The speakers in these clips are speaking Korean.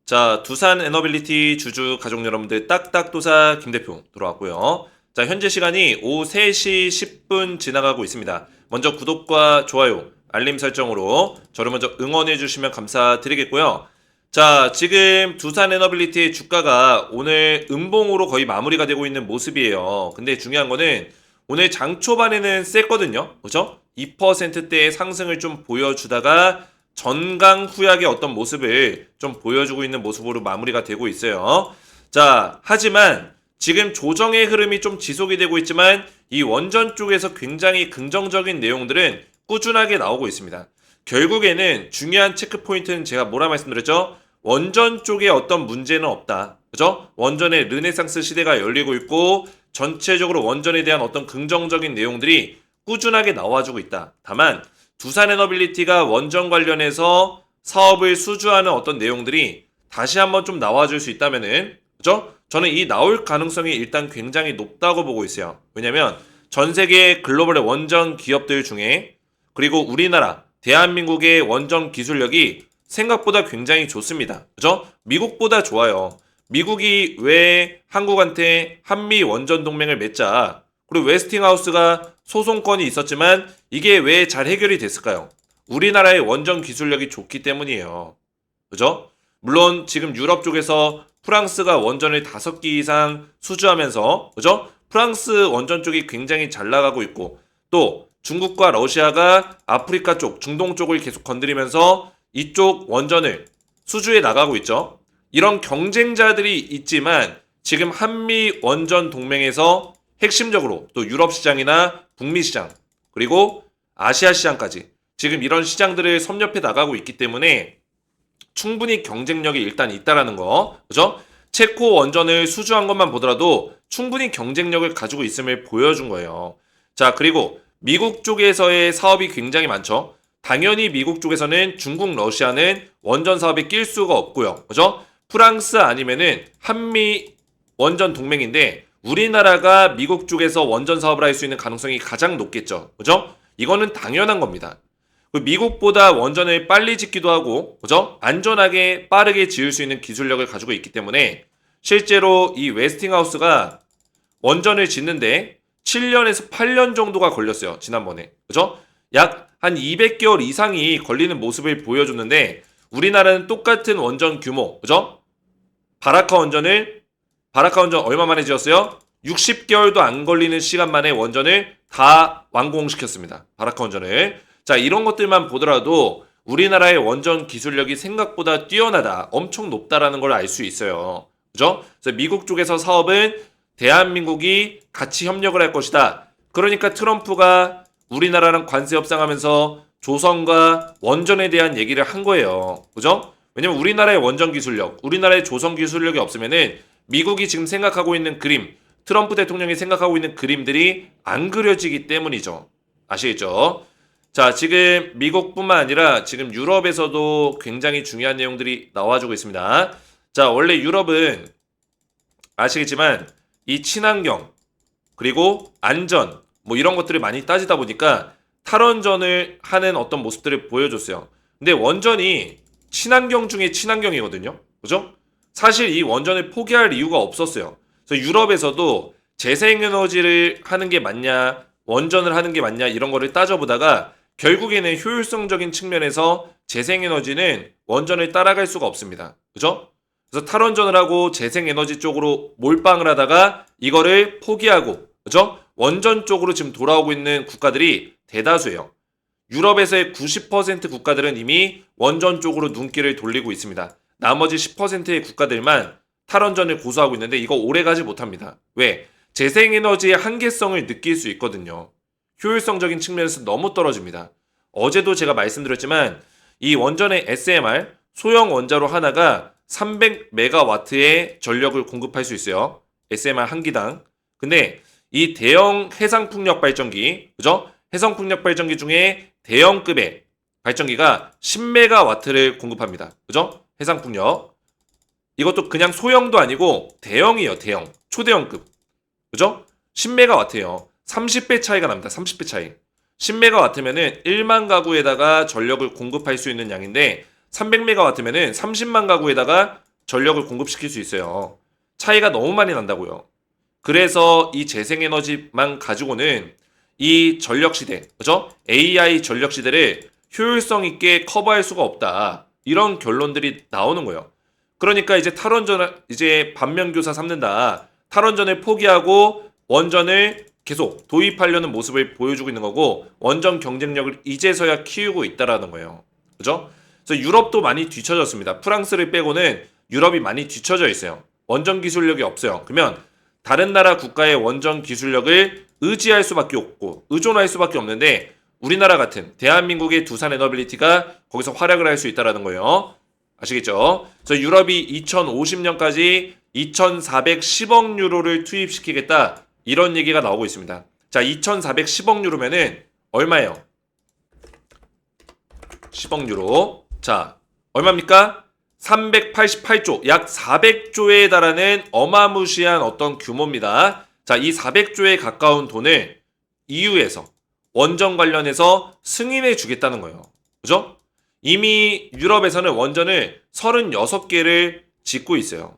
자, 두산 에너빌리티 주주 가족 여러분들 딱딱도사 김대표 돌아왔고요. 자, 현재 시간이 오후 3시 10분 지나가고 있습니다. 먼저 구독과 좋아요, 알림 설정으로 저를 먼저 응원해 주시면 감사드리겠고요. 자, 지금 두산 에너빌리티의 주가가 오늘 음봉으로 거의 마무리가 되고 있는 모습이에요. 근데 중요한 거는 오늘 장 초반에는 셌거든요. 그죠? 2%대의 상승을 좀 보여주다가 전강 후약의 어떤 모습을 좀 보여주고 있는 모습으로 마무리가 되고 있어요. 자, 하지만 지금 조정의 흐름이 좀 지속이 되고 있지만 이 원전 쪽에서 굉장히 긍정적인 내용들은 꾸준하게 나오고 있습니다. 결국에는 중요한 체크포인트는 제가 뭐라 말씀드렸죠? 원전 쪽에 어떤 문제는 없다. 그죠? 원전의 르네상스 시대가 열리고 있고 전체적으로 원전에 대한 어떤 긍정적인 내용들이 꾸준하게 나와주고 있다. 다만 두산에너빌리티가 원전 관련해서 사업을 수주하는 어떤 내용들이 다시 한번 좀 나와줄 수 있다면은, 그죠? 저는 이 나올 가능성이 일단 굉장히 높다고 보고 있어요. 왜냐면 전 세계 글로벌의 원전 기업들 중에 그리고 우리나라 대한민국의 원전 기술력이 생각보다 굉장히 좋습니다. 그죠? 미국보다 좋아요. 미국이 왜 한국한테 한미 원전 동맹을 맺자, 그리고 웨스팅하우스가 소송권이 있었지만 이게 왜 잘 해결이 됐을까요? 우리나라의 원전 기술력이 좋기 때문이에요. 그죠? 물론 지금 유럽 쪽에서 프랑스가 원전을 5기 이상 수주하면서, 그죠? 프랑스 원전 쪽이 굉장히 잘 나가고 있고, 또 중국과 러시아가 아프리카 쪽, 중동 쪽을 계속 건드리면서 이쪽 원전을 수주해 나가고 있죠. 이런 경쟁자들이 있지만 지금 한미 원전 동맹에서 핵심적으로 또 유럽 시장이나 북미 시장 그리고 아시아 시장까지 지금 이런 시장들을 섭렵해 나가고 있기 때문에 충분히 경쟁력이 일단 있다라는 거, 그죠? 체코 원전을 수주한 것만 보더라도 충분히 경쟁력을 가지고 있음을 보여준 거예요. 자, 그리고 미국 쪽에서의 사업이 굉장히 많죠. 당연히 미국 쪽에서는 중국, 러시아는 원전 사업에 낄 수가 없고요. 그죠? 프랑스 아니면은 한미 원전 동맹인데 우리나라가 미국 쪽에서 원전 사업을 할 수 있는 가능성이 가장 높겠죠. 그죠? 이거는 당연한 겁니다. 미국보다 원전을 빨리 짓기도 하고, 그죠? 안전하게 빠르게 지을 수 있는 기술력을 가지고 있기 때문에 실제로 이 웨스팅하우스가 원전을 짓는데 7년에서 8년 정도가 걸렸어요. 지난번에. 그죠? 약 한 200개월 이상이 걸리는 모습을 보여줬는데 우리나라는 똑같은 원전 규모, 그죠? 바라카 원전 얼마 만에 지었어요? 60개월도 안 걸리는 시간 만에 원전을 다 완공시켰습니다. 바라카 원전을. 자, 이런 것들만 보더라도 우리나라의 원전 기술력이 생각보다 뛰어나다, 엄청 높다라는 걸 알 수 있어요. 그죠? 그래서 미국 쪽에서 사업은 대한민국이 같이 협력을 할 것이다. 그러니까 트럼프가 우리나라랑 관세 협상하면서 조선과 원전에 대한 얘기를 한 거예요. 그죠? 왜냐면 우리나라의 원전 기술력, 우리나라의 조선 기술력이 없으면은 미국이 지금 생각하고 있는 그림, 트럼프 대통령이 생각하고 있는 그림들이 안 그려지기 때문이죠. 아시겠죠? 자, 지금 미국뿐만 아니라 지금 유럽에서도 굉장히 중요한 내용들이 나와주고 있습니다. 자, 원래 유럽은 아시겠지만 이 친환경, 그리고 안전, 뭐 이런 것들을 많이 따지다 보니까 탈원전을 하는 어떤 모습들을 보여줬어요. 근데 원전이 친환경 중에 친환경이거든요. 그죠? 사실 이 원전을 포기할 이유가 없었어요. 그래서 유럽에서도 재생에너지를 하는 게 맞냐, 원전을 하는 게 맞냐 이런 거를 따져보다가 결국에는 효율성적인 측면에서 재생에너지는 원전을 따라갈 수가 없습니다. 그죠? 그래서 탈원전을 하고 재생에너지 쪽으로 몰빵을 하다가 이거를 포기하고, 그죠? 원전 쪽으로 지금 돌아오고 있는 국가들이 대다수예요. 유럽에서의 90% 국가들은 이미 원전 쪽으로 눈길을 돌리고 있습니다. 나머지 10%의 국가들만 탈원전을 고수하고 있는데 이거 오래가지 못합니다. 왜? 재생에너지의 한계성을 느낄 수 있거든요. 효율성적인 측면에서 너무 떨어집니다. 어제도 제가 말씀드렸지만 이 원전의 SMR, 소형 원자로 하나가 300메가와트의 전력을 공급할 수 있어요. SMR 한 기당. 근데 이 대형 해상풍력 발전기, 그죠? 해상풍력 발전기 중에 대형급의 발전기가 10메가와트를 공급합니다. 그죠? 해상풍력. 이것도 그냥 소형도 아니고 대형이에요, 대형. 초대형급. 그죠? 10메가와트예요. 30배 차이가 납니다. 30배 차이. 10메가와트면은 1만 가구에다가 전력을 공급할 수 있는 양인데 300메가와트면은 30만 가구에다가 전력을 공급시킬 수 있어요. 차이가 너무 많이 난다고요. 그래서 이 재생에너지만 가지고는 이 전력 시대, 그죠? AI 전력 시대를 효율성 있게 커버할 수가 없다. 이런 결론들이 나오는 거예요. 그러니까 이제 이제 반면교사 삼는다. 탈원전을 포기하고 원전을 계속 도입하려는 모습을 보여주고 있는 거고, 원전 경쟁력을 이제서야 키우고 있다라는 거예요. 그죠? 그래서 유럽도 많이 뒤처졌습니다. 프랑스를 빼고는 유럽이 많이 뒤처져 있어요. 원전 기술력이 없어요. 그러면 다른 나라 국가의 원전 기술력을 의지할 수밖에 없고 의존할 수밖에 없는데, 우리나라 같은 대한민국의 두산 에너빌리티가 거기서 활약을 할 수 있다는 거예요. 아시겠죠? 그래서 유럽이 2050년까지 2,410억 유로를 투입시키겠다, 이런 얘기가 나오고 있습니다. 자, 2,410억 유로면은 얼마예요? 10억 유로. 자, 얼마입니까? 388조, 약 400조에 달하는 어마무시한 어떤 규모입니다. 자, 이 400조에 가까운 돈을 EU에서 원전 관련해서 승인해 주겠다는 거예요. 그죠? 이미 유럽에서는 원전을 36개를 짓고 있어요.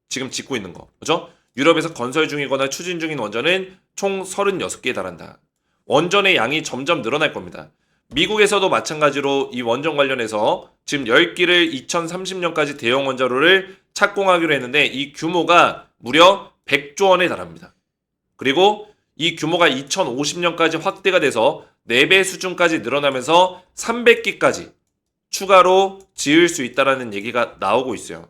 지금 짓고 있는 거. 그죠? 유럽에서 건설 중이거나 추진 중인 원전은 총 36개에 달한다. 원전의 양이 점점 늘어날 겁니다. 미국에서도 마찬가지로 이 원전 관련해서 지금 10기를 2030년까지 대형 원자로를 착공하기로 했는데, 이 규모가 무려 100조 원에 달합니다. 그리고 이 규모가 2050년까지 확대가 돼서 4배 수준까지 늘어나면서 300기까지 추가로 지을 수 있다는 얘기가 나오고 있어요.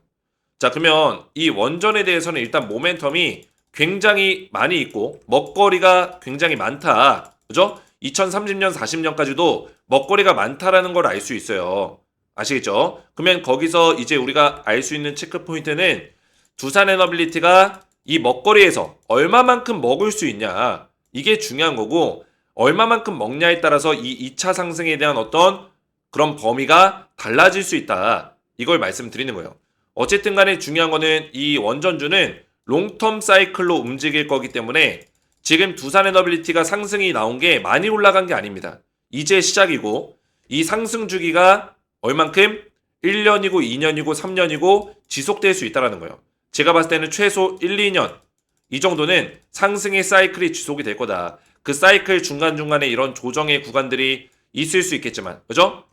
자, 그러면 이 원전에 대해서는 일단 모멘텀이 굉장히 많이 있고 먹거리가 굉장히 많다. 그죠? 2030년, 40년까지도 먹거리가 많다라는 걸 알 수 있어요. 아시겠죠? 그러면 거기서 이제 우리가 알 수 있는 체크 포인트는 두산 에너빌리티가 이 먹거리에서 얼마만큼 먹을 수 있냐, 이게 중요한 거고, 얼마만큼 먹냐에 따라서 이 2차 상승에 대한 어떤 그런 범위가 달라질 수 있다, 이걸 말씀드리는 거예요. 어쨌든 간에 중요한 거는 이 원전주는 롱텀 사이클로 움직일 거기 때문에 지금 두산 에너빌리티가 상승이 나온 게 많이 올라간 게 아닙니다. 이제 시작이고, 이 상승 주기가 얼만큼 1년이고 2년이고 3년이고 지속될 수 있다는 거예요. 제가 봤을 때는 최소 1, 2년 이 정도는 상승의 사이클이 지속이 될 거다. 그 사이클 중간중간에 이런 조정의 구간들이 있을 수 있겠지만, 그죠?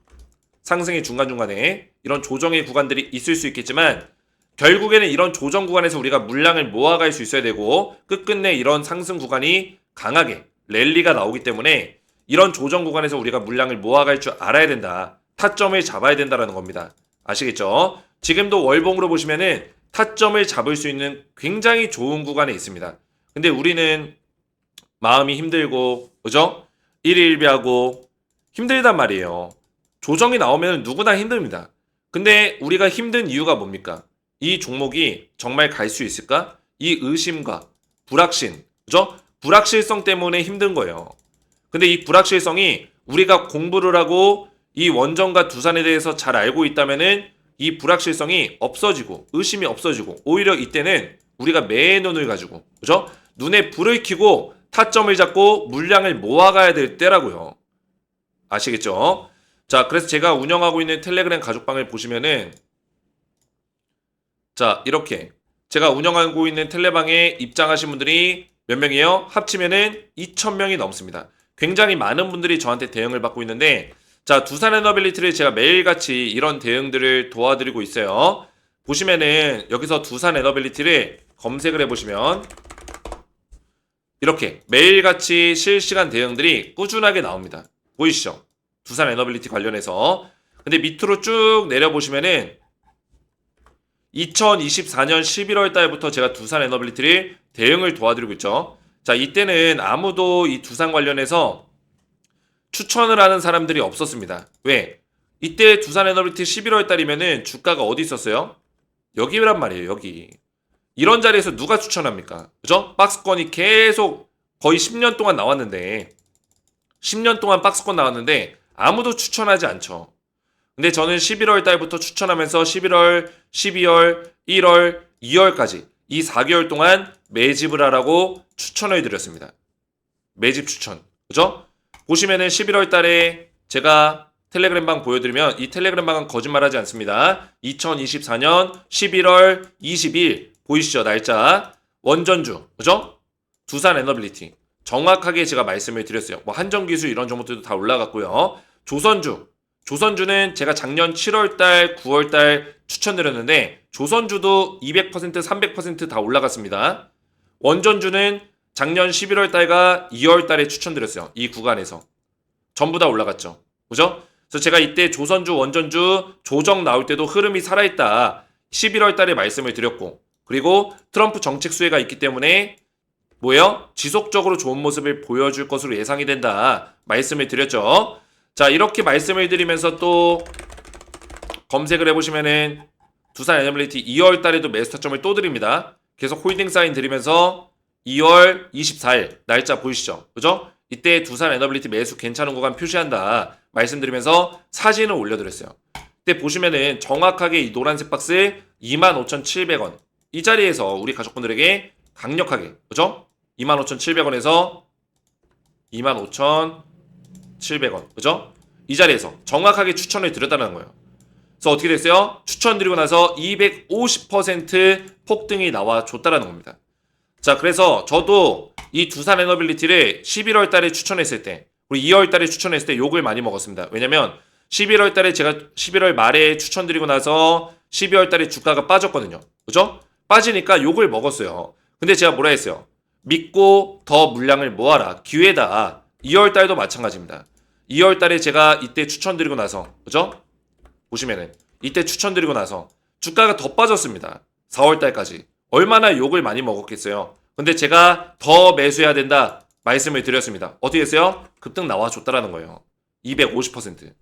상승의 중간중간에 이런 조정의 구간들이 있을 수 있겠지만, 결국에는 이런 조정 구간에서 우리가 물량을 모아갈 수 있어야 되고, 끝끝내 이런 상승 구간이 강하게 랠리가 나오기 때문에 이런 조정 구간에서 우리가 물량을 모아갈 줄 알아야 된다. 타점을 잡아야 된다는 겁니다. 아시겠죠? 지금도 월봉으로 보시면은 타점을 잡을 수 있는 굉장히 좋은 구간에 있습니다. 근데 우리는 마음이 힘들고, 그죠? 일일비하고 힘들단 말이에요. 조정이 나오면 누구나 힘듭니다. 근데 우리가 힘든 이유가 뭡니까? 이 종목이 정말 갈 수 있을까? 이 의심과 불확신, 그죠? 불확실성 때문에 힘든 거예요. 근데 이 불확실성이 우리가 공부를 하고 이 원전과 두산에 대해서 잘 알고 있다면은 이 불확실성이 없어지고 의심이 없어지고, 오히려 이때는 우리가 매의 눈을 가지고, 그죠? 눈에 불을 켜고 타점을 잡고 물량을 모아가야 될 때라고요. 아시겠죠? 자, 그래서 제가 운영하고 있는 텔레그램 가족방을 보시면은, 자, 이렇게 제가 운영하고 있는 텔레방에 입장하신 분들이 몇 명이에요? 합치면은 2,000명이 넘습니다. 굉장히 많은 분들이 저한테 대응을 받고 있는데, 자, 두산 에너빌리티를 제가 매일같이 이런 대응들을 도와드리고 있어요. 보시면은 여기서 두산 에너빌리티를 검색을 해보시면 이렇게 매일같이 실시간 대응들이 꾸준하게 나옵니다. 보이시죠? 두산 에너빌리티 관련해서. 근데 밑으로 쭉 내려보시면은 2024년 11월 달부터 제가 두산 에너빌리티를 대응을 도와드리고 있죠. 자, 이때는 아무도 이 두산 관련해서 추천을 하는 사람들이 없었습니다. 왜? 이때 두산 에너빌리티 11월 달이면은 주가가 어디 있었어요? 여기란 말이에요, 여기. 이런 자리에서 누가 추천합니까? 그죠? 박스권이 계속 거의 10년 동안 나왔는데, 10년 동안 박스권 나왔는데 아무도 추천하지 않죠. 근데 저는 11월 달부터 추천하면서 11월, 12월, 1월, 2월까지 이 4개월 동안 매집을 하라고 추천을 드렸습니다. 매집 추천. 그죠? 보시면은 11월 달에 제가 텔레그램방 보여드리면 이 텔레그램방은 거짓말하지 않습니다. 2024년 11월 20일 보이시죠? 날짜. 원전주, 그죠? 두산 에너빌리티. 정확하게 제가 말씀을 드렸어요. 뭐 한전기술 이런 정보들도 다 올라갔고요. 조선주는 제가 작년 7월달, 9월달 추천드렸는데 조선주도 200%, 300%다 올라갔습니다. 원전주는 작년 11월달과 2월달에 추천드렸어요. 이 구간에서. 전부 다 올라갔죠. 그죠? 그래서 제가 이때 조선주, 원전주 조정 나올 때도 흐름이 살아있다. 11월달에 말씀을 드렸고, 그리고 트럼프 정책 수혜가 있기 때문에 뭐예요? 지속적으로 좋은 모습을 보여줄 것으로 예상이 된다. 말씀을 드렸죠. 자, 이렇게 말씀을 드리면서 또 검색을 해보시면은 두산 에너빌리티 2월 달에도 매수 타점을 또 드립니다. 계속 홀딩 사인 드리면서 2월 24일 날짜 보이시죠? 그죠? 이때 두산 에너빌리티 매수 괜찮은 구간 표시한다. 말씀드리면서 사진을 올려드렸어요. 이때 보시면은 정확하게 이 노란색 박스 25,700원. 이 자리에서 우리 가족분들에게 강력하게, 그죠? 25,700원에서 25,700원. 그죠? 이 자리에서 정확하게 추천을 드렸다는 거예요. 그래서 어떻게 됐어요? 추천드리고 나서 250% 폭등이 나와줬다라는 겁니다. 자, 그래서 저도 이 두산 에너빌리티를 11월 달에 추천했을 때, 그리고 2월 달에 추천했을 때 욕을 많이 먹었습니다. 왜냐면 11월 달에 제가 11월 말에 추천드리고 나서 12월 달에 주가가 빠졌거든요. 그죠? 빠지니까 욕을 먹었어요. 근데 제가 뭐라 했어요? 믿고 더 물량을 모아라. 기회다. 2월 달도 마찬가지입니다. 2월 달에 제가 이때 추천드리고 나서, 그죠? 보시면은 이때 추천드리고 나서 주가가 더 빠졌습니다. 4월 달까지. 얼마나 욕을 많이 먹었겠어요. 근데 제가 더 매수해야 된다 말씀을 드렸습니다. 어떻게 했어요? 급등 나와줬다라는 거예요. 250%.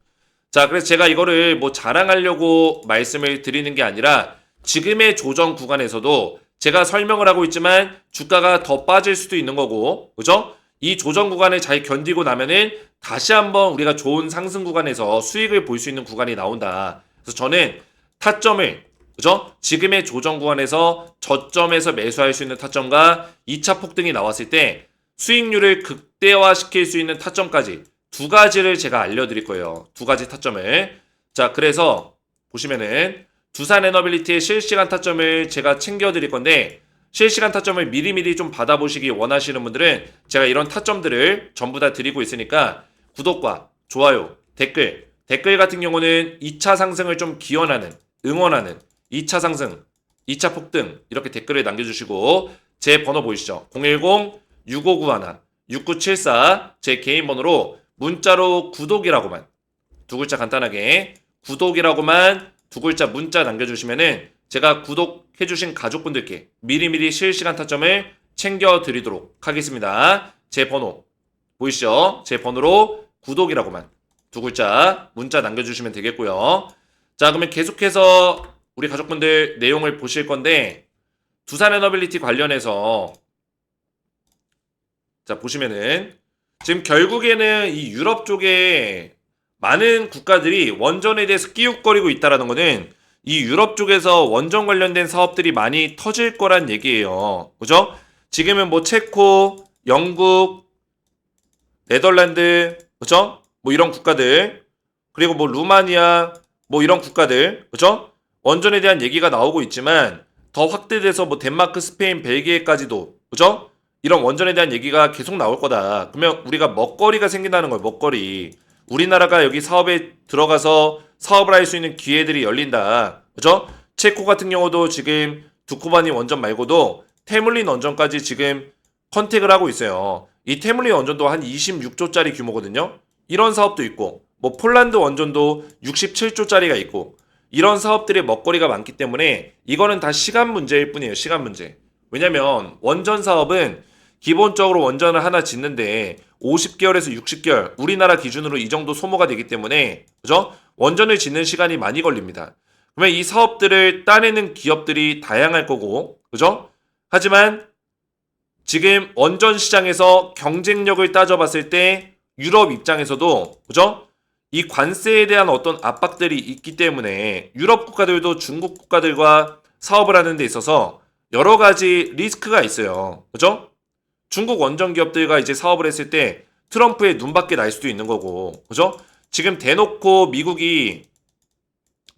자, 그래서 제가 이거를 뭐 자랑하려고 말씀을 드리는 게 아니라 지금의 조정 구간에서도 제가 설명을 하고 있지만 주가가 더 빠질 수도 있는 거고, 그죠? 이 조정 구간을 잘 견디고 나면은 다시 한번 우리가 좋은 상승 구간에서 수익을 볼 수 있는 구간이 나온다. 그래서 저는 타점을, 그죠? 지금의 조정 구간에서 저점에서 매수할 수 있는 타점과 2차 폭등이 나왔을 때 수익률을 극대화시킬 수 있는 타점까지 두 가지를 제가 알려드릴 거예요. 두 가지 타점을. 자, 그래서 보시면은 두산 에너빌리티의 실시간 타점을 제가 챙겨드릴 건데, 실시간 타점을 미리미리 좀 받아보시기 원하시는 분들은 제가 이런 타점들을 전부 다 드리고 있으니까 구독과 좋아요, 댓글 같은 경우는 2차 상승을 좀 기원하는, 응원하는 2차 상승, 2차 폭등 이렇게 댓글을 남겨주시고, 제 번호 보이시죠? 010-6591-6974 제 개인 번호로 문자로 구독이라고만, 두 글자 간단하게 구독이라고만 두 글자 문자 남겨주시면은 제가 구독해주신 가족분들께 미리미리 실시간 타점을 챙겨드리도록 하겠습니다. 제 번호 보이시죠? 제 번호로 구독이라고만 두 글자 문자 남겨주시면 되겠고요. 자, 그러면 계속해서 우리 가족분들 내용을 보실 건데, 두산 에너빌리티 관련해서 자, 보시면은 지금 결국에는 이 유럽 쪽에 많은 국가들이 원전에 대해서 끼웃거리고 있다라는 거는 이 유럽 쪽에서 원전 관련된 사업들이 많이 터질 거란 얘기예요. 그죠? 지금은 뭐 체코, 영국, 네덜란드, 그죠? 뭐 이런 국가들, 그리고 뭐 루마니아, 뭐 이런 국가들, 그죠? 원전에 대한 얘기가 나오고 있지만 더 확대돼서 뭐 덴마크, 스페인, 벨기에까지도, 그죠? 이런 원전에 대한 얘기가 계속 나올 거다. 그러면 우리가 먹거리가 생긴다는 거예요. 먹거리. 우리나라가 여기 사업에 들어가서 사업을 할 수 있는 기회들이 열린다. 그죠? 체코 같은 경우도 지금 두코바니 원전 말고도 테물린 원전까지 지금 컨택을 하고 있어요. 이 테물린 원전도 한 26조짜리 규모거든요. 이런 사업도 있고, 뭐 폴란드 원전도 67조짜리가 있고, 이런 사업들의 먹거리가 많기 때문에 이거는 다 시간 문제일 뿐이에요. 시간 문제. 왜냐면 원전 사업은 기본적으로 원전을 하나 짓는데 50개월에서 60개월, 우리나라 기준으로 이 정도 소모가 되기 때문에, 그죠? 원전을 짓는 시간이 많이 걸립니다. 그러면 이 사업들을 따내는 기업들이 다양할 거고, 그죠? 하지만 지금 원전 시장에서 경쟁력을 따져봤을 때 유럽 입장에서도, 그죠? 이 관세에 대한 어떤 압박들이 있기 때문에 유럽 국가들도 중국 국가들과 사업을 하는 데 있어서 여러 가지 리스크가 있어요. 그죠? 중국 원전 기업들과 이제 사업을 했을 때 트럼프의 눈밖에 날 수도 있는 거고, 그죠? 지금 대놓고 미국이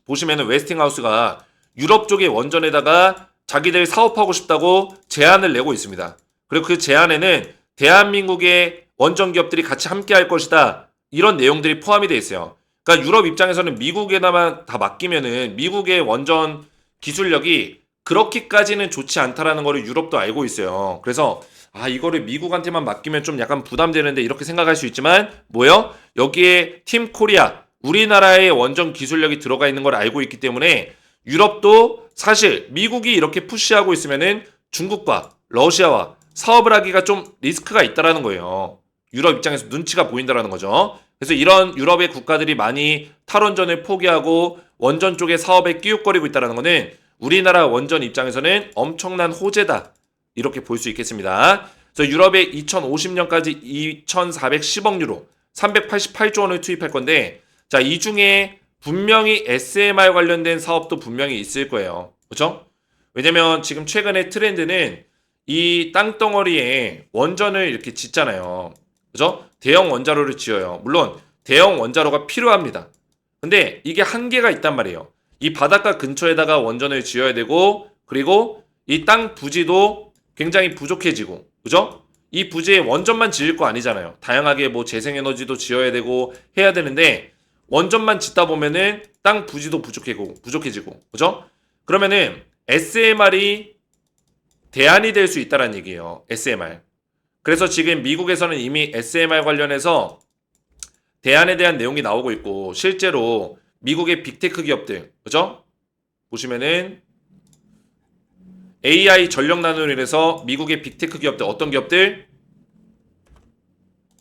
보시면은 웨스팅하우스가 유럽 쪽의 원전에다가 자기들 사업하고 싶다고 제안을 내고 있습니다. 그리고 그 제안에는 대한민국의 원전 기업들이 같이 함께 할 것이다. 이런 내용들이 포함이 되어 있어요. 그러니까 유럽 입장에서는 미국에다만 다 맡기면은 미국의 원전 기술력이 그렇게까지는 좋지 않다라는 거를 유럽도 알고 있어요. 그래서 이거를 미국한테만 맡기면 좀 약간 부담되는데 이렇게 생각할 수 있지만 뭐요? 여기에 팀 코리아 우리나라의 원전 기술력이 들어가 있는 걸 알고 있기 때문에 유럽도 사실 미국이 이렇게 푸시하고 있으면은 중국과 러시아와 사업을 하기가 좀 리스크가 있다라는 거예요. 유럽 입장에서 눈치가 보인다라는 거죠. 그래서 이런 유럽의 국가들이 많이 탈원전을 포기하고 원전 쪽의 사업에 끼웃거리고 있다는 거는 우리나라 원전 입장에서는 엄청난 호재다. 이렇게 볼 수 있겠습니다. 그래서 유럽에 2050년까지 2,410억 유로, 388조 원을 투입할 건데 자, 이 중에 분명히 SMR 관련된 사업도 분명히 있을 거예요. 그렇죠? 왜냐면 지금 최근에 트렌드는 이 땅덩어리에 원전을 이렇게 짓잖아요. 그죠? 대형 원자로를 지어요. 물론 대형 원자로가 필요합니다. 근데 이게 한계가 있단 말이에요. 이 바닷가 근처에다가 원전을 지어야 되고 그리고 이 땅 부지도 굉장히 부족해지고 그죠? 이 부지에 원전만 지을 거 아니잖아요. 다양하게 뭐 재생에너지도 지어야 되고 해야 되는데 원전만 짓다 보면은 땅 부지도 부족해지고 그죠? 그러면은 SMR이 대안이 될 수 있다는 얘기예요. SMR. 그래서 지금 미국에서는 이미 SMR 관련해서 대안에 대한 내용이 나오고 있고 실제로 미국의 빅테크 기업들 그죠? 보시면은 AI 전력 난로로 인해서 미국의 빅테크 기업들 어떤 기업들?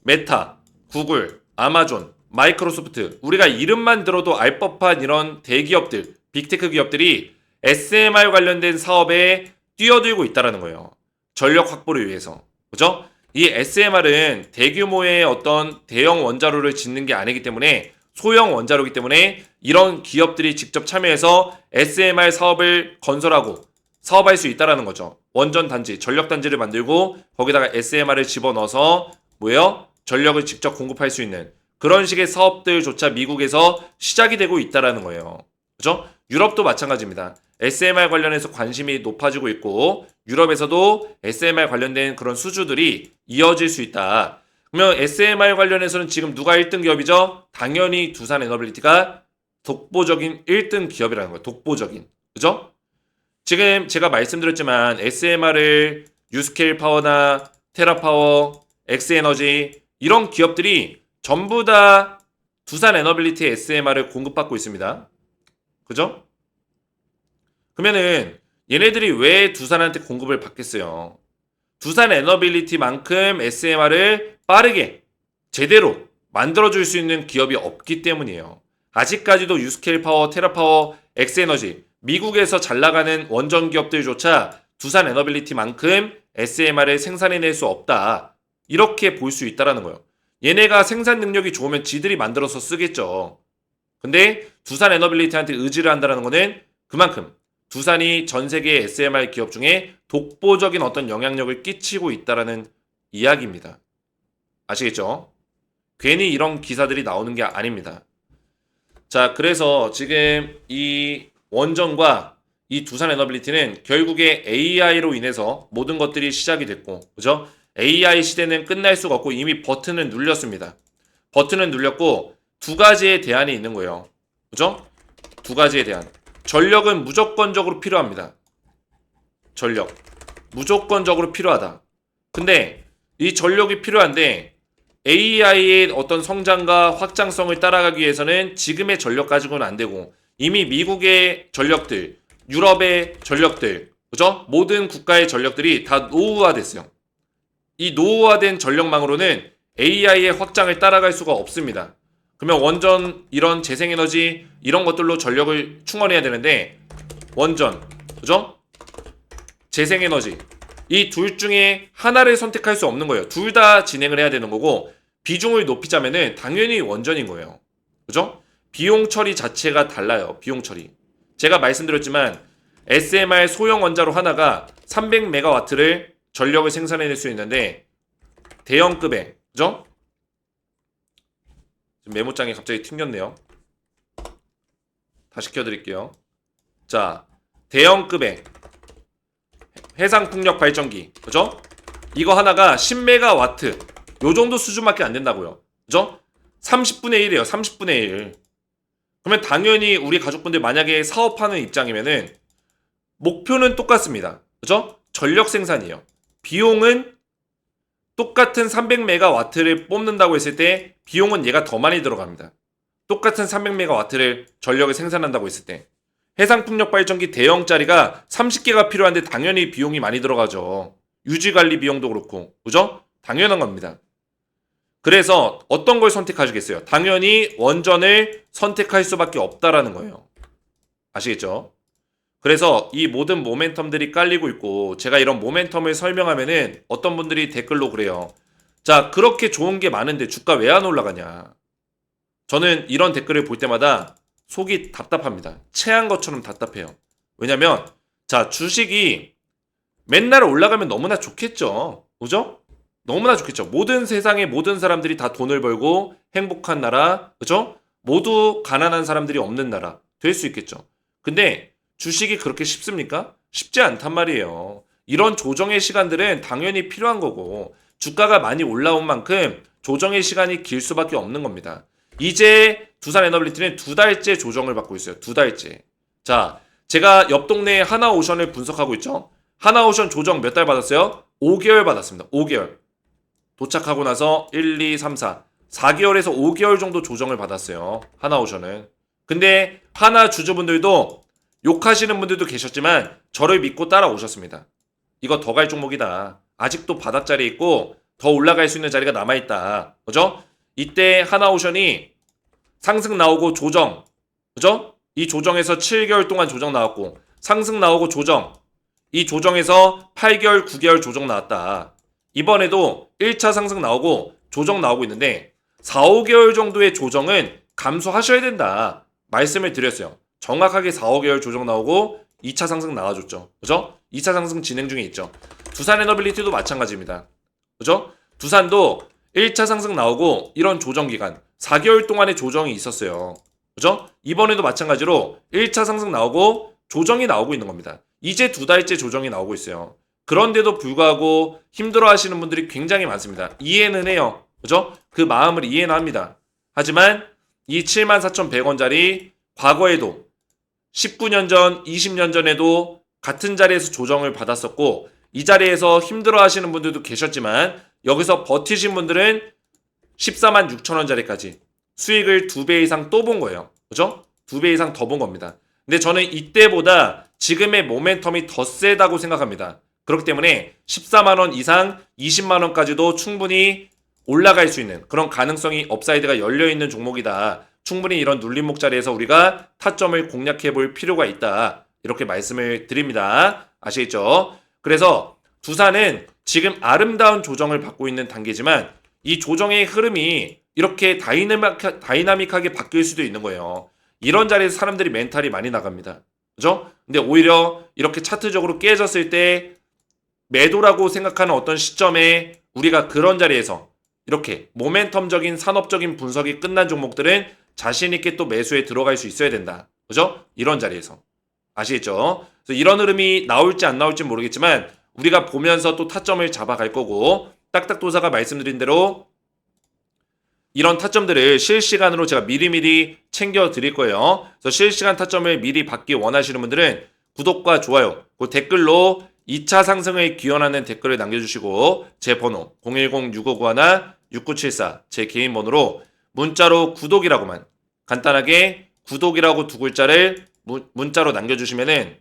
메타, 구글, 아마존, 마이크로소프트 우리가 이름만 들어도 알 법한 이런 대기업들 빅테크 기업들이 SMR 관련된 사업에 뛰어들고 있다는 거예요. 전력 확보를 위해서. 그죠? 이 SMR은 대규모의 어떤 대형 원자로를 짓는 게 아니기 때문에 소형 원자로이기 때문에 이런 기업들이 직접 참여해서 SMR 사업을 건설하고 사업할 수 있다는 거죠. 원전 단지, 전력 단지를 만들고 거기다가 SMR을 집어넣어서 뭐예요? 전력을 직접 공급할 수 있는 그런 식의 사업들조차 미국에서 시작이 되고 있다는 거예요. 그죠? 유럽도 마찬가지입니다. SMR 관련해서 관심이 높아지고 있고 유럽에서도 SMR 관련된 그런 수주들이 이어질 수 있다. 그러면 SMR 관련해서는 지금 누가 1등 기업이죠? 당연히 두산에너빌리티가 독보적인 1등 기업이라는 거예요. 독보적인. 그죠? 지금 제가 말씀드렸지만 SMR을 유스케일 파워나 테라파워, 엑스에너지 이런 기업들이 전부 다 두산에너빌리티의 SMR을 공급받고 있습니다. 그죠? 그러면은 얘네들이 왜 두산한테 공급을 받겠어요? 두산 에너빌리티만큼 SMR을 빠르게 제대로 만들어줄 수 있는 기업이 없기 때문이에요. 아직까지도 유스케일 파워, 테라파워, 엑스에너지 미국에서 잘 나가는 원전 기업들조차 두산 에너빌리티만큼 SMR을 생산해낼 수 없다. 이렇게 볼 수 있다는 거예요. 얘네가 생산 능력이 좋으면 지들이 만들어서 쓰겠죠. 근데 두산 에너빌리티한테 의지를 한다는 거는 그만큼 두산이 전 세계 SMR 기업 중에 독보적인 어떤 영향력을 끼치고 있다라는 이야기입니다. 아시겠죠? 괜히 이런 기사들이 나오는 게 아닙니다. 자, 그래서 지금 이 원전과 이 두산 에너빌리티는 결국에 AI로 인해서 모든 것들이 시작이 됐고, 그죠? AI 시대는 끝날 수가 없고 이미 버튼을 눌렸습니다. 버튼을 눌렸고 두 가지의 대안이 있는 거예요. 그죠? 두 가지의 대안. 전력은 무조건적으로 필요합니다. 전력. 무조건적으로 필요하다. 근데 이 전력이 필요한데 AI의 어떤 성장과 확장성을 따라가기 위해서는 지금의 전력 가지고는 안 되고 이미 미국의 전력들, 유럽의 전력들, 그죠? 모든 국가의 전력들이 다 노후화됐어요. 이 노후화된 전력망으로는 AI의 확장을 따라갈 수가 없습니다. 그러면 원전, 이런 재생에너지 이런 것들로 전력을 충원해야 되는데 원전, 그죠? 재생에너지 이 둘 중에 하나를 선택할 수 없는 거예요. 둘 다 진행을 해야 되는 거고 비중을 높이자면은 당연히 원전인 거예요. 그죠? 비용 처리 자체가 달라요. 비용 처리. 제가 말씀드렸지만 SMR 소형 원자로 하나가 300메가와트를 전력을 생산해낼 수 있는데 대형급의, 그죠? 메모장이 갑자기 튕겼네요. 다시 켜드릴게요. 자, 대형급의 해상풍력 발전기, 그죠? 이거 하나가 10메가와트 요 정도 수준밖에 안 된다고요. 그죠? 30분의 1이에요. 30분의 1. 그러면 당연히 우리 가족분들 만약에 사업하는 입장이면은 목표는 똑같습니다. 그죠? 전력 생산이에요. 비용은 똑같은 300메가와트를 뽑는다고 했을 때 비용은 얘가 더 많이 들어갑니다. 똑같은 300메가와트를 전력을 생산한다고 했을 때 해상풍력 발전기 대형짜리가 30개가 필요한데 당연히 비용이 많이 들어가죠. 유지관리 비용도 그렇고, 그죠? 당연한 겁니다. 그래서 어떤 걸 선택하시겠어요? 당연히 원전을 선택할 수밖에 없다라는 거예요. 아시겠죠? 그래서 이 모든 모멘텀들이 깔리고 있고 제가 이런 모멘텀을 설명하면은 어떤 분들이 댓글로 그래요. 자, 그렇게 좋은 게 많은데 주가 왜 안 올라가냐? 저는 이런 댓글을 볼 때마다 속이 답답합니다. 체한 것처럼 답답해요. 왜냐면 자, 주식이 맨날 올라가면 너무나 좋겠죠. 그죠? 너무나 좋겠죠. 모든 세상의 모든 사람들이 다 돈을 벌고 행복한 나라, 그죠? 모두 가난한 사람들이 없는 나라 될 수 있겠죠. 근데 주식이 그렇게 쉽습니까? 쉽지 않단 말이에요. 이런 조정의 시간들은 당연히 필요한 거고 주가가 많이 올라온 만큼 조정의 시간이 길 수밖에 없는 겁니다. 이제 두산에너빌리티는 2달째 조정을 받고 있어요. 2달째. 자, 제가 옆 동네 하나오션을 분석하고 있죠. 하나오션 조정 몇 달 받았어요? 5개월 받았습니다. 5개월. 도착하고 나서 1, 2, 3, 4. 4개월에서 5개월 정도 조정을 받았어요. 하나오션은. 근데 하나 주주분들도 욕하시는 분들도 계셨지만 저를 믿고 따라오셨습니다. 이거 더 갈 종목이다. 아직도 바닥자리에 있고 더 올라갈 수 있는 자리가 남아있다. 그죠? 이때 하나오션이 상승 나오고 조정. 그죠? 이 조정에서 7개월 동안 조정 나왔고 상승 나오고 조정. 이 조정에서 8개월, 9개월 조정 나왔다. 이번에도 1차 상승 나오고 조정 나오고 있는데 4, 5개월 정도의 조정은 감수하셔야 된다. 말씀을 드렸어요. 정확하게 4, 5개월 조정 나오고 2차 상승 나와줬죠. 그죠? 2차 상승 진행 중에 있죠. 두산에너빌리티도 마찬가지입니다. 그죠? 두산도 1차 상승 나오고 이런 조정 기간 4개월 동안의 조정이 있었어요. 그죠? 이번에도 마찬가지로 1차 상승 나오고 조정이 나오고 있는 겁니다. 이제 2달째 조정이 나오고 있어요. 그런데도 불구하고 힘들어 하시는 분들이 굉장히 많습니다. 이해는 해요. 그죠? 그 마음을 이해는 합니다. 하지만 이 74,100원짜리 과거에도 19년 전, 20년 전에도 같은 자리에서 조정을 받았었고 이 자리에서 힘들어 하시는 분들도 계셨지만 여기서 버티신 분들은 14만 6천 원짜리까지 수익을 2배 이상 또 본 거예요. 그죠? 2배 이상 더 본 겁니다. 근데 저는 이때보다 지금의 모멘텀이 더 세다고 생각합니다. 그렇기 때문에 14만 원 이상 20만 원까지도 충분히 올라갈 수 있는 그런 가능성이 업사이드가 열려있는 종목이다. 충분히 이런 눌림목 자리에서 우리가 타점을 공략해 볼 필요가 있다. 이렇게 말씀을 드립니다. 아시겠죠? 그래서 두산은 지금 아름다운 조정을 받고 있는 단계지만 이 조정의 흐름이 이렇게 다이나믹하게 바뀔 수도 있는 거예요. 이런 자리에서 사람들이 멘탈이 많이 나갑니다. 그죠? 근데 오히려 이렇게 차트적으로 깨졌을 때 매도라고 생각하는 어떤 시점에 우리가 그런 자리에서 이렇게 모멘텀적인 산업적인 분석이 끝난 종목들은 자신있게 또 매수에 들어갈 수 있어야 된다. 그죠? 이런 자리에서. 아시겠죠? 그래서 이런 흐름이 나올지 안 나올지 모르겠지만 우리가 보면서 또 타점을 잡아갈 거고 딱딱도사가 말씀드린 대로 이런 타점들을 실시간으로 제가 미리미리 챙겨 드릴 거예요. 그래서 실시간 타점을 미리 받기 원하시는 분들은 구독과 좋아요, 그 댓글로 2차 상승을 기원하는 댓글을 남겨주시고 제 번호 010-6591-6974 제 개인 번호로 문자로 구독이라고만 간단하게 구독이라고 두 글자를 문자로 남겨주시면은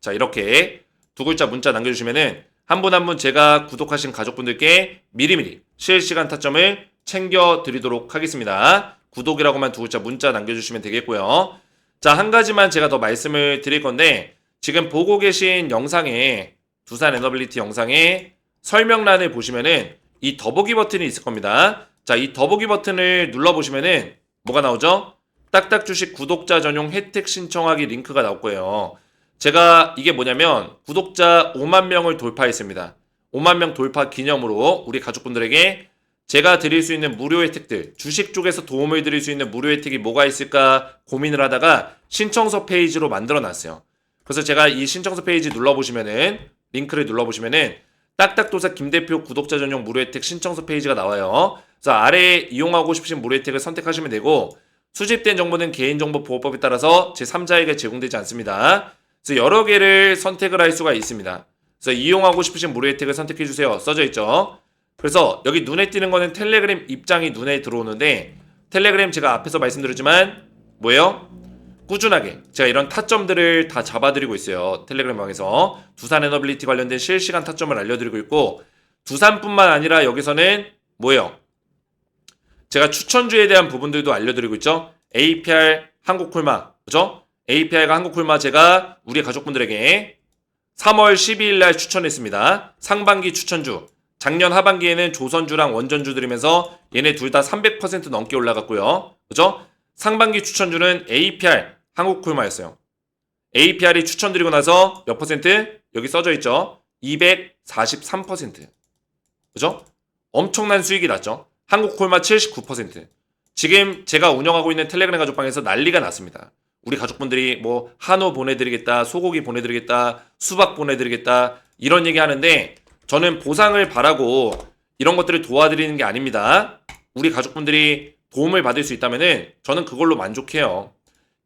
자 이렇게 두 글자 문자 남겨주시면은 한 분 한 분 제가 구독하신 가족분들께 미리미리 실시간 타점을 챙겨드리도록 하겠습니다. 구독이라고만 두 글자 문자 남겨주시면 되겠고요. 자, 한 가지만 제가 더 말씀을 드릴 건데 지금 보고 계신 영상에 두산에너빌리티 영상에 설명란을 보시면은 이 더보기 버튼이 있을 겁니다. 자, 이 더보기 버튼을 눌러보시면은 뭐가 나오죠? 딱딱 주식 구독자 전용 혜택 신청하기 링크가 나올 거예요. 제가 이게 뭐냐면 구독자 5만 명을 돌파했습니다. 5만 명 돌파 기념으로 우리 가족분들에게 제가 드릴 수 있는 무료 혜택들, 주식 쪽에서 도움을 드릴 수 있는 무료 혜택이 뭐가 있을까 고민을 하다가 신청서 페이지로 만들어 놨어요. 그래서 제가 이 신청서 페이지 눌러보시면은, 링크를 눌러보시면은 딱딱도사 김대표 구독자 전용 무료 혜택 신청서 페이지가 나와요. 그래서 아래에 이용하고 싶으신 무료 혜택을 선택하시면 되고, 수집된 정보는 개인정보보호법에 따라서 제3자에게 제공되지 않습니다. 그래서 여러 개를 선택을 할 수가 있습니다. 그래서 이용하고 싶으신 무료 혜택을 선택해주세요. 써져 있죠. 그래서 여기 눈에 띄는 거는 텔레그램 입장이 눈에 들어오는데, 텔레그램 제가 앞에서 말씀드렸지만 뭐예요? 꾸준하게 제가 이런 타점들을 다 잡아드리고 있어요. 텔레그램 방에서 두산 에너빌리티 관련된 실시간 타점을 알려드리고 있고, 두산뿐만 아니라 여기서는 뭐예요? 제가 추천주에 대한 부분들도 알려드리고 있죠. APR 한국콜마, 그죠? APR과 한국콜마 제가 우리 가족분들에게 3월 12일 날 추천했습니다. 상반기 추천주. 작년 하반기에는 조선주랑 원전주 들이면서 얘네 둘 다 300% 넘게 올라갔고요. 그죠? 상반기 추천주는 APR 한국콜마였어요. APR이 추천드리고 나서 몇 퍼센트? 여기 써져 있죠. 243%. 그죠? 엄청난 수익이 났죠. 한국콜마 79%. 지금 제가 운영하고 있는 텔레그램 가족방에서 난리가 났습니다. 우리 가족분들이 뭐 한우 보내드리겠다, 소고기 보내드리겠다, 수박 보내드리겠다 이런 얘기 하는데, 저는 보상을 바라고 이런 것들을 도와드리는 게 아닙니다. 우리 가족분들이 도움을 받을 수 있다면은 저는 그걸로 만족해요.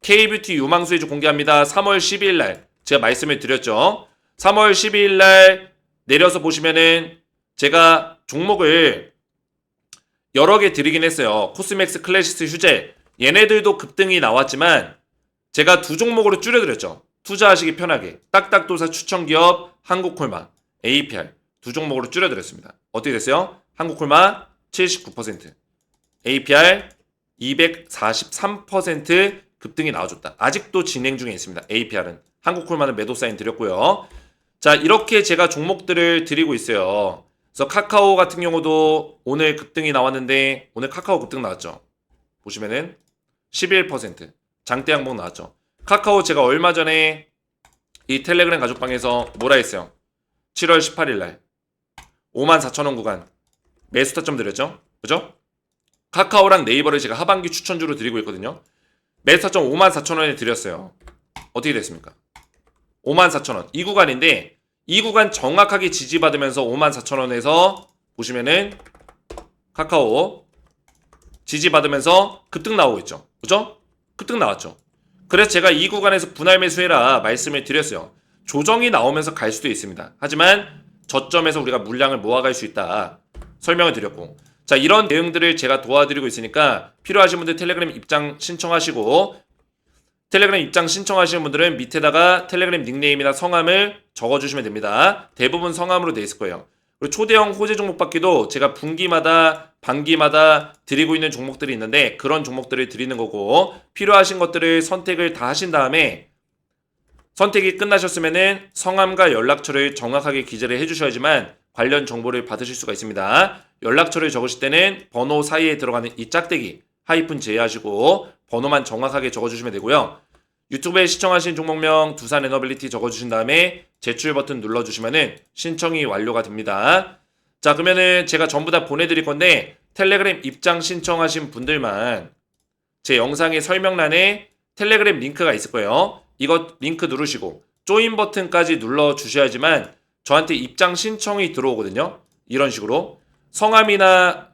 K뷰티 유망수의주 공개합니다. 3월 12일 날 제가 말씀을 드렸죠. 3월 12일 날 내려서 보시면은 제가 종목을 여러 개 드리긴 했어요. 코스맥스, 클래시스, 휴재 얘네들도 급등이 나왔지만 제가 두 종목으로 줄여드렸죠. 투자하시기 편하게 딱딱도사 추천기업 한국콜마, APR 두 종목으로 줄여드렸습니다. 어떻게 됐어요? 한국콜마 79%, APR 243% 급등이 나와줬다. 아직도 진행 중에 있습니다. APR은. 한국콜마는 매도 사인 드렸고요. 자, 이렇게 제가 종목들을 드리고 있어요. 그래서 카카오 같은 경우도 오늘 급등이 나왔는데, 오늘 카카오 급등 나왔죠. 보시면은 11% 장대 항목 나왔죠. 카카오 제가 얼마 전에 이 텔레그램 가족방에서 뭐라 했어요? 7월 18일 날 54,000원 구간 매수 타점 드렸죠. 그죠? 카카오랑 네이버를 제가 하반기 추천주로 드리고 있거든요. 매수 타점 54,000원에 드렸어요. 어떻게 됐습니까? 54,000원 이 구간인데, 이 구간 정확하게 지지받으면서 54,000원에서 보시면은 카카오 지지받으면서 급등 나오고 있죠. 그죠? 급등 나왔죠. 그래서 제가 이 구간에서 분할 매수해라 말씀을 드렸어요. 조정이 나오면서 갈 수도 있습니다. 하지만 저점에서 우리가 물량을 모아갈 수 있다 설명을 드렸고, 자, 이런 내용들을 제가 도와드리고 있으니까 필요하신 분들 텔레그램 입장 신청하시고, 텔레그램 입장 신청하시는 분들은 밑에다가 텔레그램 닉네임이나 성함을 적어주시면 됩니다. 대부분 성함으로 돼 있을 거예요. 그리고 초대형 호재 종목 받기도 제가 분기마다 반기마다 드리고 있는 종목들이 있는데, 그런 종목들을 드리는 거고, 필요하신 것들을 선택을 다 하신 다음에 선택이 끝나셨으면은 성함과 연락처를 정확하게 기재를 해주셔야지만 관련 정보를 받으실 수가 있습니다. 연락처를 적으실 때는 번호 사이에 들어가는 이 짝대기 하이픈 제외하시고 번호만 정확하게 적어주시면 되고요. 유튜브에 시청하신 종목명 두산 에너빌리티 적어주신 다음에 제출 버튼 눌러주시면은 신청이 완료가 됩니다. 자, 그러면은 제가 전부 다 보내드릴 건데, 텔레그램 입장 신청하신 분들만 제 영상의 설명란에 텔레그램 링크가 있을 거예요. 이거 링크 누르시고 조인 버튼까지 눌러주셔야지만 저한테 입장 신청이 들어오거든요. 이런 식으로 성함이나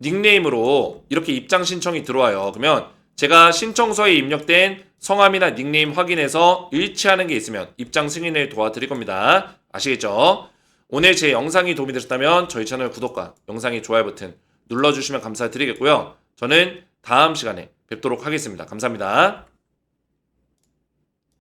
닉네임으로 이렇게 입장 신청이 들어와요. 그러면 제가 신청서에 입력된 성함이나 닉네임 확인해서 일치하는 게 있으면 입장 승인을 도와드릴 겁니다. 아시겠죠? 오늘 제 영상이 도움이 되셨다면 저희 채널 구독과 영상의 좋아요 버튼 눌러주시면 감사드리겠고요. 저는 다음 시간에 뵙도록 하겠습니다. 감사합니다.